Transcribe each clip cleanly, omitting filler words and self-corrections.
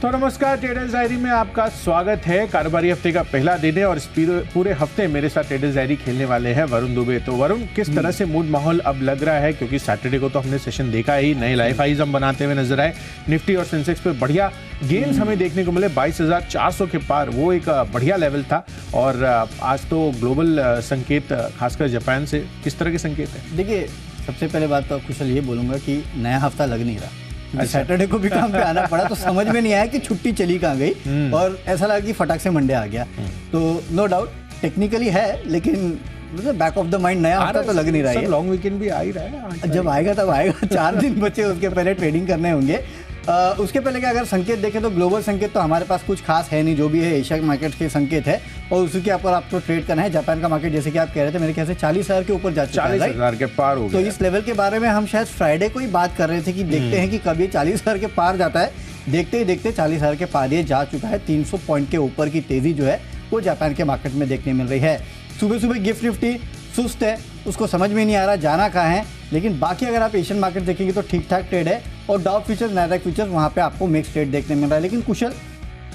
तो नमस्कार, traders diary में आपका स्वागत है। कारोबारी हफ्ते का पहला दिन है और इस पूरे हफ्ते मेरे साथ ट्रेडर्स डायरी खेलने वाले हैं वरुण दुबे। तो वरुण, किस तरह से मूड माहौल अब लग रहा है, क्योंकि सैटरडे को तो हमने सेशन देखा ही, नए लाइफ हाईज हम बनाते हुए नजर आए। निफ्टी और सेंसेक्स पे बढ़िया गेन्स हमें देखने को मिले, 22,400 के पार, वो एक बढ़िया लेवल था। और आज तो ग्लोबल संकेत, खासकर जापान से किस तरह के संकेत है? देखिए, सबसे पहले बात तो कुशल ये बोलूंगा कि नया हफ्ता लग नहीं रहा। सैटरडे को भी काम पे आना पड़ा तो समझ में नहीं आया कि छुट्टी चली कहाँ गई और ऐसा लगा कि फटाक से मंडे आ गया। तो नो डाउट टेक्निकली है, लेकिन बैक ऑफ द माइंड नया हफ्ता तो लग नहीं रहा है। लॉन्ग वीकेंड भी आ ही रहा है, जब आएगा तब आएगा। 4 दिन बचे, उसके पहले ट्रेडिंग करने होंगे। उसके पहले कि अगर संकेत देखें तो ग्लोबल संकेत तो हमारे पास कुछ खास है नहीं, जो भी है एशिया मार्केट के संकेत है और उसी के ऊपर आपको ट्रेड करना है। जापान का मार्केट जैसे कि आप कह रहे थे, मेरे ख्याल से 40,000 के ऊपर जा चुका है, 40,000 के पार हो गया। तो इस लेवल के बारे में हम शायद फ्राइडे को ही बात कर रहे थे कि देखते हैं कि कब ये 40,000 के पार जाता है। देखते ही देखते 40,000 के पार ये जा चुका है। 300 पॉइंट के ऊपर की तेजी जो है वो जापान के मार्केट में देखने मिल रही है। सुबह सुबह गिफ्ट निफ्टी सुस्त है, उसको समझ में नहीं आ रहा जाना कहाँ है, लेकिन बाकी अगर आप एशियन मार्केट देखेंगे तो ठीक ठाक ट्रेड है और डाउ फ्यूचर्स, नैस्डैक फ्यूचर्स, वहाँ पे आपको मिक्स ट्रेड देखने मिल रहा है। लेकिन कुशल,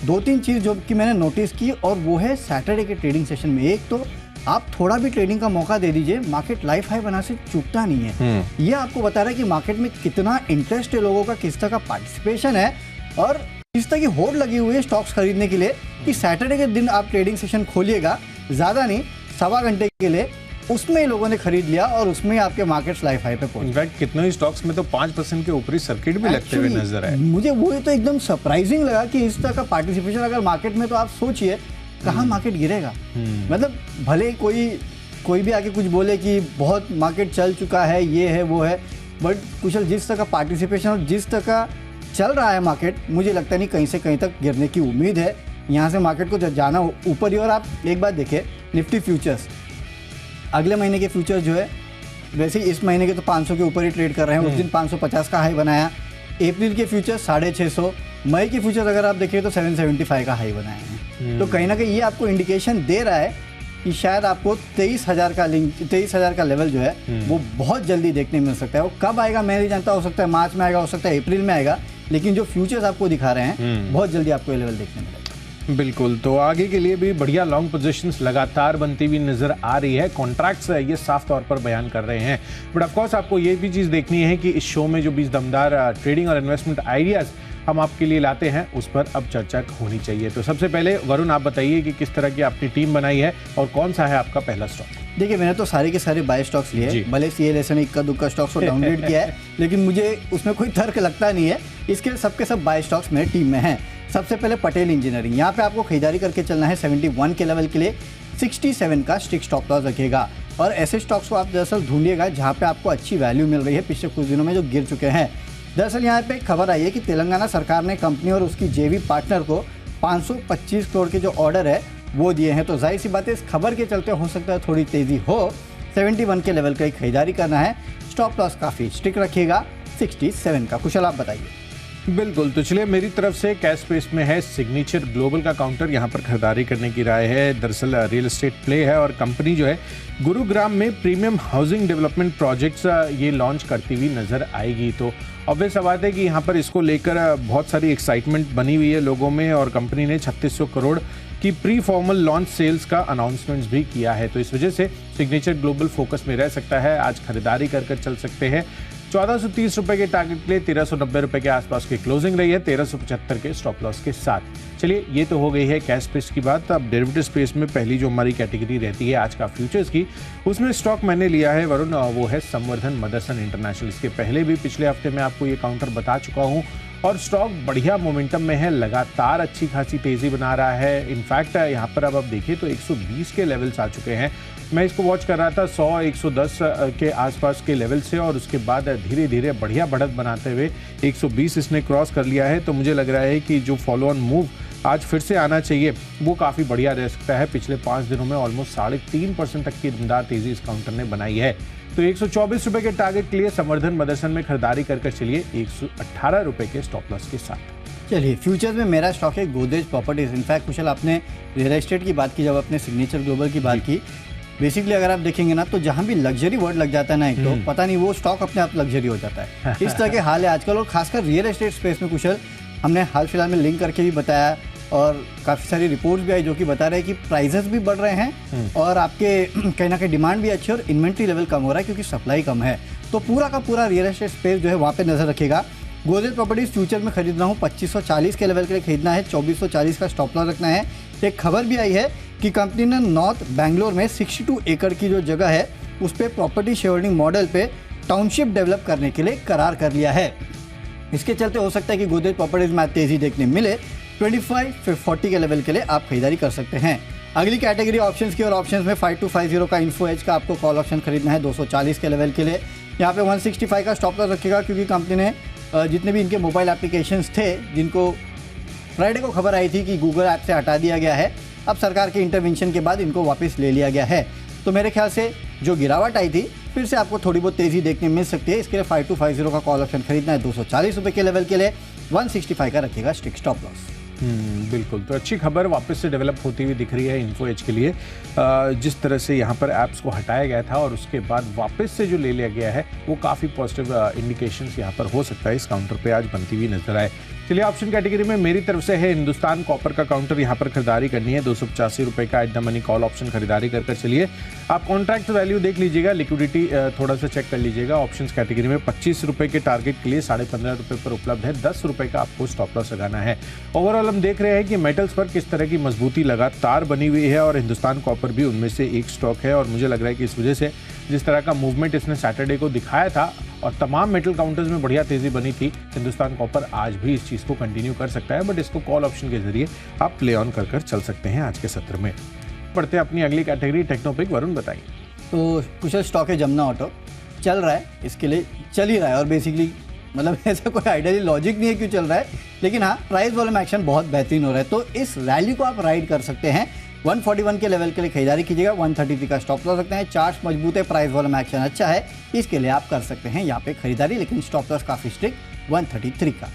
2-3 चीज़ जो कि मैंने नोटिस की और वो है सैटरडे के ट्रेडिंग सेशन में। एक तो आप थोड़ा भी ट्रेडिंग का मौका दे दीजिए, मार्केट लाइफ हाई बना से चूकता नहीं है। ये आपको बता रहा है कि मार्केट में कितना इंटरेस्ट है लोगों का, किस तरह का पार्टिसिपेशन है और किस तरह की होड़ लगी हुई है स्टॉक्स खरीदने के लिए कि सैटरडे के दिन आप ट्रेडिंग सेशन खोलिएगा, ज़्यादा नहीं, 1.25 घंटे के लिए, उसमें लोगों ने खरीद लिया और उसमें आपके मार्केट्स लाइफ हाई पे पहुंचे। इनफैक्ट कितने ही स्टॉक्स में तो 5% के ऊपरी सर्किट भी लगते हुए नजर आए। मुझे वो तो एकदम सरप्राइजिंग लगा कि इस तरह का पार्टिसिपेशन अगर मार्केट में, तो आप सोचिए कहाँ मार्केट गिरेगा। मतलब भले कोई भी आके कुछ बोले कि बहुत मार्केट चल चुका है, ये है वो है, बट कुशल जिस तरह का पार्टिसिपेशन और जिस तरह का चल रहा है मार्केट, मुझे लगता नहीं कहीं से कहीं तक गिरने की उम्मीद है। यहाँ से मार्केट को जाना ऊपर ही। और आप एक बात देखिए, निफ्टी फ्यूचर्स अगले महीने के फ्यूचर्स जो है, वैसे ही इस महीने के तो 500 के ऊपर ही ट्रेड कर रहे हैं। उस दिन 550 का हाई बनाया। अप्रैल के फ्यूचर्स 650, मई के फ्यूचर्स अगर आप देखें तो 775 का हाई बनाए हैं। तो कहीं ना कहीं ये आपको इंडिकेशन दे रहा है कि शायद आपको 23,000 का लेवल जो है वो बहुत जल्दी देखने मिल सकता है। वो कब आएगा मैं नहीं जानता, हो सकता है मार्च में आएगा, हो सकता है अप्रैल में आएगा, लेकिन जो फ्यूचर्स आपको दिखा रहे हैं बहुत जल्दी आपको ये लेवल देखने मिलेगा। बिल्कुल, तो आगे के लिए भी बढ़िया लॉन्ग पोजीशंस लगातार बनती हुई नजर आ रही है। कॉन्ट्रैक्ट्स ये साफ तौर पर बयान कर रहे हैं, बट ऑफ कोर्स आपको ये भी चीज़ देखनी है कि इस शो में जो 20 दमदार ट्रेडिंग और इन्वेस्टमेंट आइडियाज़ हम आपके लिए लाते हैं, उस पर अब चर्चा होनी चाहिए। तो सबसे पहले वरुण, आप बताइए कि किस तरह की आपने टीम बनाई है और कौन सा है आपका पहला स्टॉक? देखिए, मैंने तो सारे के सारे बाय स्टॉक्स लिए, भले CLS ने इक्का दुक्का स्टॉक्स को डाउनग्रेड किया है, लेकिन मुझे उसमें कोई तर्क लगता नहीं है। इसके सबके सब बाय स्टॉक्स मेरे टीम में हैं। सबसे पहले पटेल इंजीनियरिंग, यहाँ पे आपको खरीदारी करके चलना है 71 के लेवल के लिए। 67 का स्ट्रिक्ट स्टॉप लॉस रखिएगा और ऐसे स्टॉक्स को आप दरअसल ढूंढिएगा जहाँ पे आपको अच्छी वैल्यू मिल रही है पिछले कुछ दिनों में जो गिर चुके हैं। दरअसल यहाँ पे खबर आई है कि तेलंगाना सरकार ने कंपनी और उसकी JV पार्टनर को 525 करोड़ के जो ऑर्डर है वो दिए हैं। तो जाहिर सी बात है, इस खबर के चलते हो सकता है थोड़ी तेज़ी हो। 71 के लेवल का खरीदारी करना है। स्टॉप लॉस काफ़ी स्ट्रिक्ट रखिएगा 67 का। कुशल, आप बताइए। बिल्कुल, तो चलिए, मेरी तरफ से कैश स्पेस में है सिग्नेचर ग्लोबल का काउंटर, यहाँ पर खरीदारी करने की राय है। दरअसल रियल एस्टेट प्ले है और कंपनी जो है गुरुग्राम में प्रीमियम हाउसिंग डेवलपमेंट प्रोजेक्ट्स ये लॉन्च करती हुई नजर आएगी। तो ऑब्वियस बात है कि यहाँ पर इसको लेकर बहुत सारी एक्साइटमेंट बनी हुई है लोगों में और कंपनी ने 3600 करोड़ की प्री फॉर्मल लॉन्च सेल्स का अनाउंसमेंट्स भी किया है। तो इस वजह से सिग्नेचर ग्लोबल फोकस में रह सकता है। आज खरीदारी कर चल सकते हैं। 1430 रुपए के टारगेट के लिए 1390 रुपए के आसपास की क्लोजिंग रही है, 1375 के स्टॉप लॉस के साथ। चलिए, ये तो हो गई है कैश स्पेस की बात। अब डेरिवेटिव स्पेस में पहली जो हमारी कैटेगरी रहती है आज का फ्यूचर्स की, उसमें स्टॉक मैंने लिया है वरुण, वो है संवर्धन मदरसन इंटरनेशनल। इसके पहले भी पिछले हफ्ते में आपको ये काउंटर बता चुका हूँ और स्टॉक बढ़िया मोमेंटम में है, लगातार अच्छी खासी तेजी बना रहा है। इनफैक्ट यहाँ पर अब आप देखिए तो 120 के लेवल्स आ चुके हैं। मैं इसको वॉच कर रहा था 100-110 के आसपास के लेवल से और उसके बाद धीरे धीरे बढ़िया बढ़त बनाते हुए 120 इसने क्रॉस कर लिया है। तो मुझे लग रहा है कि जो फॉलो ऑन मूव आज फिर से आना चाहिए वो काफ़ी बढ़िया रह सकता है। पिछले 5 दिनों में ऑलमोस्ट 3.5% तक की दमदार तेजी इस काउंटर ने बनाई है। तो 124 रुपए के टारगेट के लिए संवर्धन मदरसन में खरीदारी कर चलिए 118 रुपए के स्टॉप लॉस के साथ। चलिए, फ्यूचर्स में मेरा स्टॉक है गोदरेज प्रॉपर्टीज। इनफैक्ट कुशल, आपने रियल एस्टेट की बात की, जब आपने सिग्नेचर ग्लोबल की बात की, बेसिकली अगर आप देखेंगे ना तो जहाँ भी लग्जरी वर्ड लग जाता है ना, एक तो पता नहीं वो स्टॉक अपने आप लग्जरी हो जाता है। इस तरह के हाल है आजकल और खासकर रियल एस्टेट स्पेस में कुशल हमने हाल फिलहाल में लिंक करके भी बताया और काफ़ी सारी रिपोर्ट्स भी आई जो कि बता रहे हैं कि प्राइजेस भी बढ़ रहे हैं और आपके कहीं ना कहीं डिमांड भी अच्छी है और इन्वेंट्री लेवल कम हो रहा है क्योंकि सप्लाई कम है। तो पूरा का पूरा रियल एस्टेट स्पेस जो है वहाँ पे नजर रखेगा। गोदरेज प्रॉपर्टीज फ्यूचर में खरीदना हो 2540 के लेवल के लिए खरीदना है, 2440 का स्टॉप लॉस रखना है। एक खबर भी आई है कि कंपनी ने नॉर्थ बैंगलोर में 62 एकड़ की जो जगह है उस पर प्रॉपर्टी शेयरिंग मॉडल पे टाउनशिप डेवलप करने के लिए करार कर लिया है। इसके चलते हो सकता है कि गोदरेज प्रॉपर्टीज में तेजी देखने मिले। 2540 के लेवल के लिए आप खरीदारी कर सकते हैं। अगली कैटेगरी ऑप्शंस की और ऑप्शंस में 5250 का इन्फो एज का आपको कॉल ऑप्शन खरीदना है 240 के लेवल के लिए। यहाँ पे 165 का स्टॉप लॉस रखेगा क्योंकि कंपनी ने जितने भी इनके मोबाइल एप्लीकेशंस थे जिनको फ्राइडे को खबर आई थी कि गूगल ऐप से हटा दिया गया है, अब सरकार के इंटरवेंशन के बाद इनको वापस ले लिया गया है। तो मेरे ख्याल से जो गिरावट आई थी फिर से आपको थोड़ी बहुत तेज़ी देखने मिल सकती है। इसके लिए 5250 का कॉल ऑप्शन खरीदना है 240 रुपये के लेवल के लिए। 165 का रखेगा स्ट्रिक्ट स्टॉप लॉस। बिल्कुल, तो अच्छी खबर वापस से डेवलप होती हुई दिख रही है इन्फो एज के लिए। जिस तरह से यहाँ पर ऐप्स को हटाया गया था और उसके बाद वापस से जो ले लिया गया है वो काफ़ी पॉजिटिव इंडिकेशंस यहाँ पर हो सकता है इस काउंटर पे आज बनती हुई नजर आए। चलिए ऑप्शन कैटेगरी में मेरी तरफ से है हिंदुस्तान कॉपर का काउंटर, यहाँ पर खरीदारी करनी है 285 रुपये का at the money call option खरीदारी कर चलिए। आप कॉन्ट्रैक्ट वैल्यू देख लीजिएगा, लिक्विडिटी थोड़ा सा चेक कर लीजिएगा। ऑप्शन कैटेगरी में 25 रुपये के टारगेट के लिए 15.5 रुपये पर उपलब्ध है, 10 रुपये का आपको स्टॉप लॉस लगाना है। ओवरऑल हम देख रहे हैं कि मेटल्स पर किस तरह की मजबूती लगातार बनी हुई है और हिंदुस्तान कॉपर भी उनमें से एक स्टॉक है और मुझे लग रहा है कि इस वजह से जिस तरह का मूवमेंट इसने सैटरडे को दिखाया था और तमाम मेटल काउंटर्स में बढ़िया तेजी बनी थी, हिंदुस्तान कॉपर आज भी इस चीज़ को कंटिन्यू कर सकता है, बट इसको कॉल ऑप्शन के जरिए आप प्ले ऑन कर चल सकते हैं आज के सत्र में। पढ़ते हैं अपनी अगली कैटेगरी टेक्नोपिक। वरुण बताइए। तो कुशल स्टॉक है जमुना ऑटो, चल रहा है, इसके लिए चल ही रहा है और बेसिकली मतलब ऐसा कोई आइडियली लॉजिक नहीं है क्यों चल रहा है, लेकिन हाँ प्राइस वॉल्यूम एक्शन बहुत बेहतरीन हो रहा है। तो इस रैली को आप राइड कर सकते हैं। 141 के लेवल के लिए खरीदारी कीजिएगा, 133 का स्टॉप लॉस रखते हैं। चार्ट मजबूत है, प्राइस वॉल्यूम एक्शन अच्छा है, इसके लिए आप कर सकते हैं यहाँ पे खरीदारी, लेकिन स्टॉप लॉस काफ़ी स्ट्रिक्ट 133 का।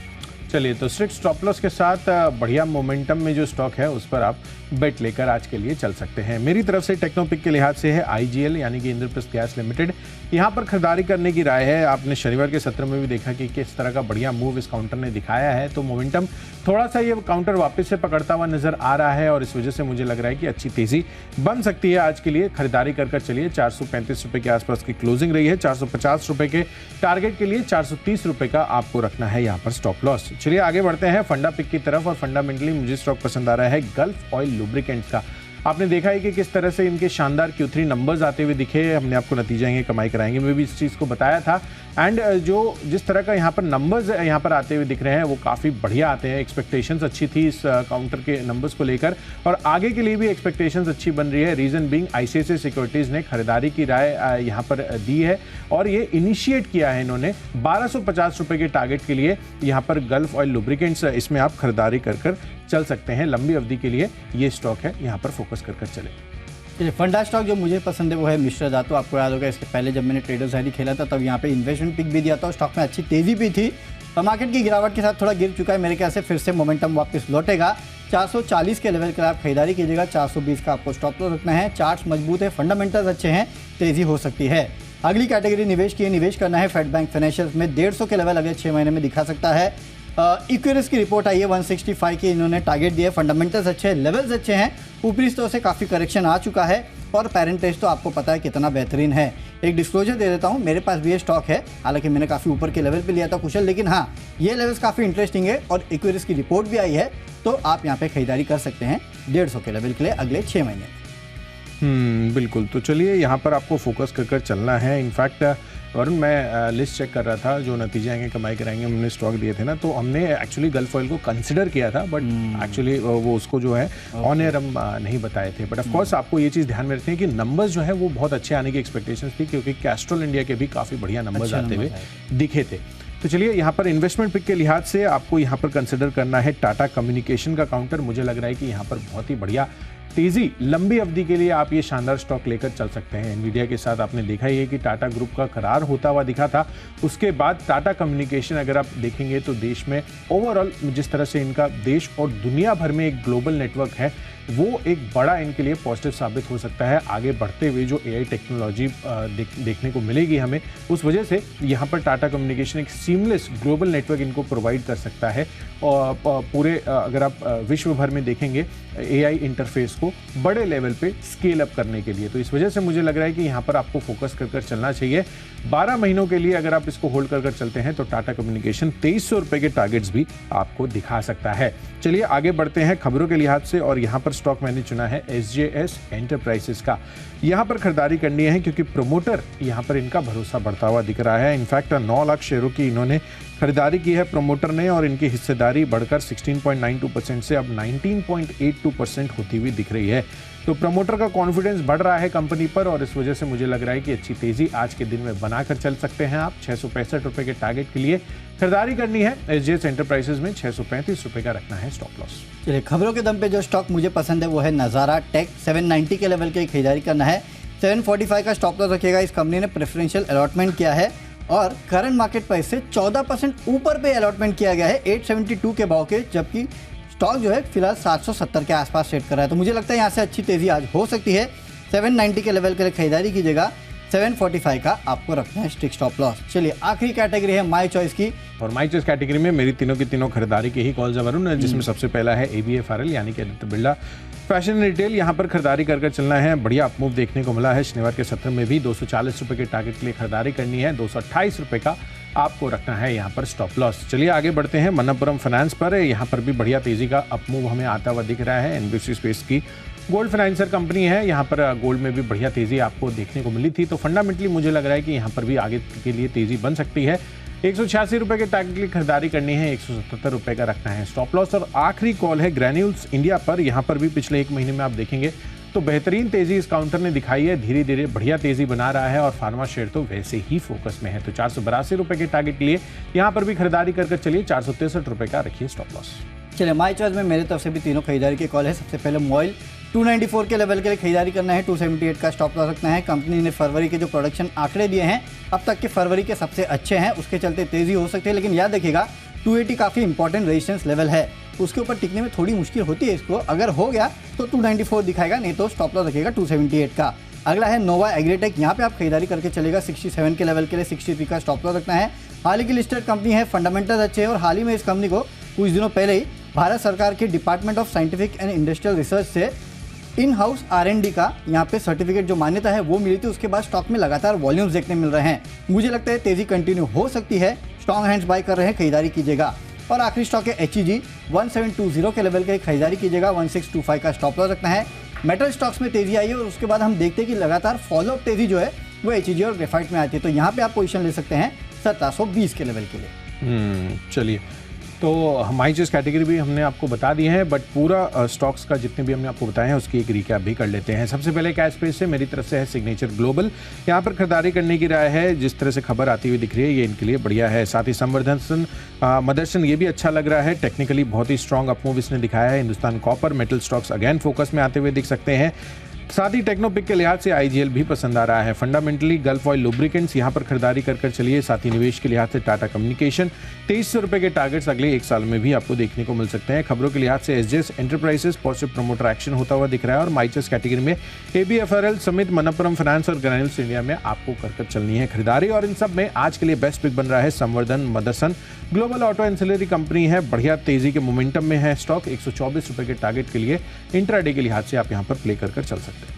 चलिए, तो स्ट्रिक्ट स्टॉप लॉस के साथ बढ़िया मोमेंटम में जो स्टॉक है उस पर आप बेट लेकर आज के लिए चल सकते हैं। मेरी तरफ से टेक्नोपिक के लिहाज से है IGL यानी कि इंद्रप्रस्थ गैस लिमिटेड, यहाँ पर खरीदारी करने की राय है। आपने शनिवार के सत्र में भी देखा कि किस तरह का बढ़िया मूव इस काउंटर ने दिखाया है, तो मोमेंटम थोड़ा सा ये काउंटर वापस से पकड़ता हुआ नजर आ रहा है और इस वजह से मुझे लग रहा है कि अच्छी तेजी बन सकती है आज के लिए। खरीदारी कर चलिए। 435 रुपये के आसपास की क्लोजिंग रही है, 450 रुपये के टारगेट के लिए 430 रुपये का आपको रखना है यहाँ पर स्टॉप लॉस। चलिए आगे बढ़ते हैं फंडा पिक की तरफ और फंडामेंटली मुझे स्टॉक पसंद आ रहा है गल्फ ऑयल लुब्रिकेंट्स का। आपने देखा है कि किस तरह से इनके शानदार Q3 नंबर्स आते हुए दिखे, हमने आपको नतीजा ये कमाई कराएंगे मैं भी इस चीज़ को बताया था। एंड जो जिस तरह का यहाँ पर नंबर्स यहाँ पर आते हुए दिख रहे हैं वो काफ़ी बढ़िया आते हैं। एक्सपेक्टेशंस अच्छी थी इस काउंटर के नंबर्स को लेकर और आगे के लिए भी एक्सपेक्टेशंस अच्छी बन रही है। रीज़न बीइंग ICICI सिक्योरिटीज़ ने खरीदारी की राय यहाँ पर दी है और ये इनिशिएट किया है इन्होंने 1250 रुपये के टारगेट के लिए। यहाँ पर गल्फ ऑयल लुब्रिकेंट्स, इसमें आप खरीदारी कर चल सकते हैं। लंबी अवधि के लिए ये स्टॉक है, यहाँ पर फोकस कर चले। फंडा स्टॉक जो मुझे पसंद है वो है मिश्रा धातु। आपको याद होगा इसके पहले जब मैंने ट्रेडर्स आईडी खेला था तब यहाँ पे इन्वेस्टमेंट पिक भी दिया था और स्टॉक में अच्छी तेजी भी थी और मार्केट की गिरावट के साथ थोड़ा गिर चुका है। मेरे ख्याल से फिर से मोमेंटम वापस लौटेगा। 440 के लेवल पर आप खरीदारी कीजिएगा, 420 का आपको स्टॉप लॉस रखना है। चार्ट्स मजबूत है, फंडामेंटल्स अच्छे हैं, तेजी हो सकती है। अगली कैटेगरी निवेश की है, निवेश करना है फेड बैंक फाइनेंशियल्स में। 150 के लेवल अगले 6 महीने में दिखा सकता है। इक्विरिस की रिपोर्ट आई है, 165 की इन्होंने टारगेट दिया है। फंडामेंटल्स अच्छे हैं, लेवल्स अच्छे हैं, ऊपरी स्तर से काफ़ी करेक्शन आ चुका है और पेरेंटेज तो आपको पता है कितना बेहतरीन है। एक डिस्क्लोजर दे देता हूँ, मेरे पास भी ये स्टॉक है, हालांकि मैंने काफ़ी ऊपर के लेवल पे लिया था कुशल, लेकिन हाँ ये लेवल्स काफ़ी इंटरेस्टिंग है और इक्विरिस की रिपोर्ट भी आई है, तो आप यहाँ पे खरीदारी कर सकते हैं 150 के लेवल के लिए अगले 6 महीने। बिल्कुल, तो चलिए यहाँ पर आपको फोकस कर चलना है। इनफैक्ट वरुण, मैं लिस्ट चेक कर रहा था जो नतीजे आएंगे कमाई कराएंगे हमने स्टॉक दिए थे ना, तो हमने एक्चुअली गल्फ ऑयल को कंसिडर किया था, बट एक्चुअली वो उसको जो है ऑन एयर हम नहीं बताए थे। बट ऑफ कोर्स आपको ये चीज़ ध्यान में रखनी है कि नंबर्स जो है वो बहुत अच्छे आने की एक्सपेक्टेशंस थी, क्योंकि कैस्ट्रोल इंडिया के भी काफ़ी बढ़िया नंबर्स आते हुए दिखे थे। तो चलिए यहाँ पर इन्वेस्टमेंट पिक के लिहाज से आपको यहाँ पर कंसिडर करना है टाटा कम्युनिकेशन का काउंटर। मुझे लग रहा है कि यहाँ पर बहुत ही बढ़िया तेजी लंबी अवधि के लिए आप ये शानदार स्टॉक लेकर चल सकते हैं। एनवीडिया के साथ आपने देखा ही है कि टाटा ग्रुप का करार होता हुआ दिखा था, उसके बाद टाटा कम्युनिकेशन अगर आप देखेंगे तो देश में ओवरऑल जिस तरह से इनका देश और दुनिया भर में एक ग्लोबल नेटवर्क है, वो एक बड़ा इनके लिए पॉजिटिव साबित हो सकता है। आगे बढ़ते हुए जो AI टेक्नोलॉजी देखने को मिलेगी हमें, उस वजह से यहाँ पर टाटा कम्युनिकेशन एक सीमलेस ग्लोबल नेटवर्क इनको प्रोवाइड कर सकता है। और पूरे अगर आप विश्व भर में देखेंगे AI इंटरफेस को बड़े लेवल पे स्केल अप करने के लिए, तो इस वजह से मुझे लग रहा है कि यहाँ पर आपको फोकस कर चलना चाहिए। 12 महीनों के लिए अगर आप इसको होल्ड कर चलते हैं तो टाटा कम्युनिकेशन 2300 रुपए के टारगेट्स भी आपको दिखा सकता है। चलिए आगे बढ़ते हैं खबरों के लिहाज से, और यहाँ पर स्टॉक मैंने चुना है SJS एंटरप्राइजेस का। यहाँ पर खरीदारी करनी है क्योंकि प्रमोटर यहाँ पर इनका भरोसा बढ़ता हुआ दिख रहा है। इनफैक्ट 9 लाख शेयरों की इन्होंने खरीदारी की है प्रमोटर ने, और इनकी हिस्सेदारी बढ़कर 16.92% से अब 19.82% होती हुई दिख रही है। तो प्रमोटर का कॉन्फिडेंस बढ़ रहा है कंपनी पर, और इस वजह से मुझे लग रहा है कि अच्छी तेजी आज के दिन में बनाकर चल सकते हैं आप। 665 रुपए के टारगेट के लिए खरीदारी करनी है। SJS एंटरप्राइजेस में 635 रुपए का रखना है स्टॉप लॉस। चलिए, खबरों के दम पे जो स्टॉक मुझे पसंद है वो है नज़ारा टेक। 790 के लेवल की खरीदारी करना है। 745 का स्टॉप लॉस रखिएगा। इस कंपनी ने प्रेफरेंशियल अलॉटमेंट किया है और करंट मार्केट प्राइस से 14% ऊपर पे अलॉटमेंट किया गया है 872 के भाव के, जबकि स्टॉक जो है फिलहाल 770 के आसपास ट्रेड कर रहा है। तो मुझे लगता है यहाँ से अच्छी तेजी आज हो सकती है। 790 के लेवल के लिए खरीदारी कीजिएगा। 745 का आपको रखना है स्टिक स्टॉप लॉस। चलिए, आखिरी कैटेगरी है माई चॉइस की, और माई चॉइस कैटेगरी में मेरी तीनों की तीनों खरीदारी के ही कॉल्स वरुण, जिसमें सबसे पहला है ABFRL यानी कि आदित्य बिरला फैशन रिटेल। यहाँ पर खरीदारी कर चलना है। बढ़िया अपमूव देखने को मिला है शनिवार के सत्र में भी। 240 रुपए के टारगेट के लिए खरीदारी करनी है। 228 रुपए का आपको रखना है यहाँ पर स्टॉप लॉस। चलिए आगे बढ़ते हैं मनप्पुरम फाइनेंस पर। यहाँ पर भी बढ़िया तेजी का अपमूव हमें आता हुआ दिख रहा है। NBFC स्पेस की गोल्ड फाइनेंसर कंपनी है। यहाँ पर गोल्ड में भी बढ़िया तेजी आपको देखने को मिली थी, तो फंडामेंटली मुझे लग रहा है कि यहाँ पर भी आगे के लिए तेजी बन सकती है। 186 रुपए के टारगेट के लिए खरीदारी करनी है। 177 रुपए का रखना है स्टॉप लॉस। और आखिरी कॉल है ग्रैन्यूल्स इंडिया पर। यहाँ पर भी पिछले एक महीने में आप देखेंगे तो बेहतरीन तेजी इस काउंटर ने दिखाई है। धीरे धीरे बढ़िया तेजी बना रहा है, और फार्मा शेयर तो वैसे ही फोकस में है। तो 482 रुपए के टारगेट के लिए यहाँ पर भी खरीदारी कर चलिए। 463 रुपए का रखिए स्टॉप लॉस। चलिए, माई चॉइस में मेरे तरफ से भी तीनों खरीदारी के कॉल है। सबसे पहले मोबाइल 294 के लेवल के लिए खरीदारी करना है। 278 का स्टॉप लॉस रखना है। कंपनी ने फरवरी के जो प्रोडक्शन आंकड़े दिए हैं अब तक के फरवरी के सबसे अच्छे हैं, उसके चलते तेजी हो सकती है। लेकिन याद रखिएगा 280 काफ़ी इंपॉर्टेंट रेजिस्टेंस लेवल है, उसके ऊपर टिकने में थोड़ी मुश्किल होती है इसको। अगर हो गया तो 294 दिखाएगा, नहीं तो स्टॉप लॉस रखिएगा 278 का। अगला है नोवा एग्रीटेक। यहाँ पे आप खरीदारी करके चलेगा। 67 के लेवल के लिए 63 का स्टॉप लॉस रखना है। हाल ही की लिस्टेड कंपनी है, फंडामेंटल अच्छे हैं, और हाल ही में इस कंपनी को कुछ दिनों पहले ही भारत सरकार के department of scientific and industrial research से इन हाउस R&D का यहाँ पे सर्टिफिकेट जो मान्यता है वो मिली थी। उसके बाद स्टॉक में लगातार वॉल्यूम्स देखने मिल रहे हैं। मुझे लगता है तेजी कंटिन्यू हो सकती है। स्ट्रॉन्ग हैंड्स बाय कर रहे हैं, खरीदारी कीजिएगा। और आखिरी स्टॉक है HEG 1720 के लेवल के खरीदारी कीजिएगा। 1625 का स्टॉप लॉस रखना है। मेटल स्टॉक्स में तेजी आई है, और उसके बाद हम देखते हैं कि लगातार फॉलोअप तेजी जो है वो HEG और ग्रेफाइट में आती है। तो यहाँ पे आप पोजीशन ले सकते हैं 1720 के लेवल के लिए। चलिए, तो हमारी चॉइस कैटेगरी भी हमने आपको बता दी है, बट पूरा स्टॉक्स का जितने भी हमने आपको बताए हैं उसकी एक रिकैप भी कर लेते हैं। सबसे पहले कैश स्पेस से मेरी तरफ से है सिग्नेचर ग्लोबल। यहाँ पर खरीदारी करने की राय है। जिस तरह से खबर आती हुई दिख रही है ये इनके लिए बढ़िया है। साथ ही संवर्धन मदर्सन ये भी अच्छा लग रहा है। टेक्निकली बहुत ही स्ट्रॉन्ग अपमूव इसने दिखाया है। Hindustan copper metal stocks again focus में आते हुए दिख सकते हैं। साथ ही टेक्नोपिक के लिहाज से IGL भी पसंद आ रहा है। फंडामेंटली गल्फ ऑयल लुब्रिकेंट्स यहाँ पर खरीदारी कर चलिए। साथ ही निवेश के लिहाज से टाटा कम्युनिकेशन 2300 रुपए के टारगेट्स अगले एक साल में भी आपको देखने को मिल सकते हैं। खबरों के लिहाज से SJS enterprises positive promoter action होता हुआ दिख रहा है। और माई चॉइस कैटेगरी में ABFRL समेत मनप्पुरम फाइनेंस और ग्रैन्यूल्स इंडिया में आपको कर चलनी है खरीदारी। और इन सब में आज के लिए बेस्ट पिक बन रहा है संवर्धन Motherson. Global auto ancillary company है, बढ़िया तेजी के मोमेंटम में है स्टॉक। 124 रुपए के टारगेट के लिए इंट्राडे के लिहाज से आप यहाँ पर प्ले कर चल सकते हैं।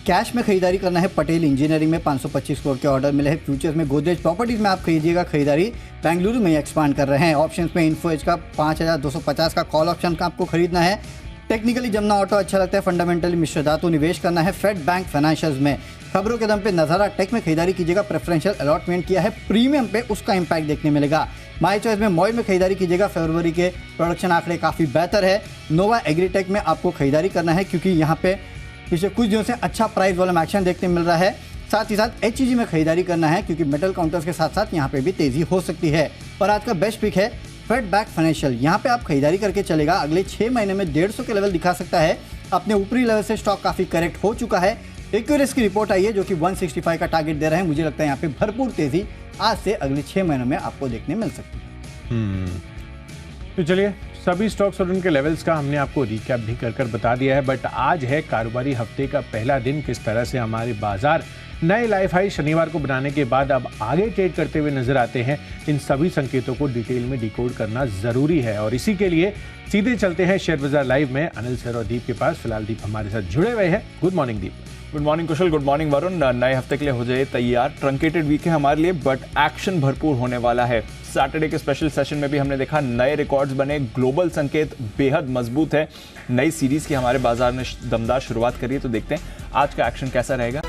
कैश में खरीदारी करना है। पटेल इंजीनियरिंग में 525 करोड़ के ऑर्डर मिले हैं। फ्यूचर्स में गोदरेज प्रॉपर्टीज में आप खरीदिएगा। खरीदारी बेंगलुरु में एक्सपांड कर रहे हैं। ऑप्शंस में इन्फो एज का 5250 का कॉल ऑप्शन का आपको खरीदना है। टेक्निकली जमुना ऑटो अच्छा लगता है। फंडामेंटली मिश्र धातु निवेश करना है फेड बैंक फाइनेंशियल्स में। खबरों के दम पे नज़ारा टेक में खरीदारी कीजिएगा। प्रेफरेंशियल अलॉटमेंट किया है प्रीमियम पे, उसका इंपैक्ट देखने मिलेगा। माई चॉइस में मॉइल में खरीदारी कीजिएगा। फरवरी के प्रोडक्शन आंकड़े काफ़ी बेहतर है। नोवा एग्रीटेक में आपको खरीदारी करना है क्योंकि यहाँ पे पिछले कुछ दिनों से अच्छा प्राइस वॉल्यूम एक्शन देखने मिल रहा है। साथ ही साथ HEG में खरीदारी करना है क्योंकि मेटल काउंटर्स के साथ साथ यहाँ पे भी तेजी हो सकती है। और आज का बेस्ट पिक है फेड बैंक फाइनेंशियल। यहाँ पे आप खरीदारी करके चलेगा। अगले 6 महीने में 150 के लेवल दिखा सकता है। अपने ऊपरी लेवल से स्टॉक काफ़ी करेक्ट हो चुका है। एक्यूरेस की रिपोर्ट आई है जो कि 165 का टारगेट दे रहे हैं। मुझे लगता है यहाँ पे भरपूर तेजी आज से अगले 6 महीनों में आपको देखने मिल सकती है। तो चलिए सभी स्टॉक्स और उनके लेवल्स का हमने आपको रिकैप भी कर बता दिया है, बट आज है कारोबारी हफ्ते का पहला दिन। किस तरह से हमारे बाजार नए लाइफ हाई शनिवार को बनाने के बाद अब आगे ट्रेड करते हुए नजर आते हैं, इन सभी संकेतों को डिटेल में डिकोड करना जरूरी है। और इसी के लिए सीधे चलते हैं शेयर बाजार लाइव में अनिल सर और दीप के पास। फिलहाल दीप हमारे साथ जुड़े हुए हैं। गुड मॉर्निंग दीप। गुड मॉर्निंग कुशल, गुड मॉर्निंग वरुण। नए हफ्ते के लिए हो जाइए तैयार। ट्रंकेटेड वीक है हमारे लिए, बट एक्शन भरपूर होने वाला है। सैटरडे के स्पेशल सेशन में भी हमने देखा नए रिकॉर्ड्स बने, ग्लोबल संकेत बेहद मजबूत है। नई सीरीज की हमारे बाजार ने दमदार शुरुआत करी है, तो देखते हैं आज का एक्शन कैसा रहेगा।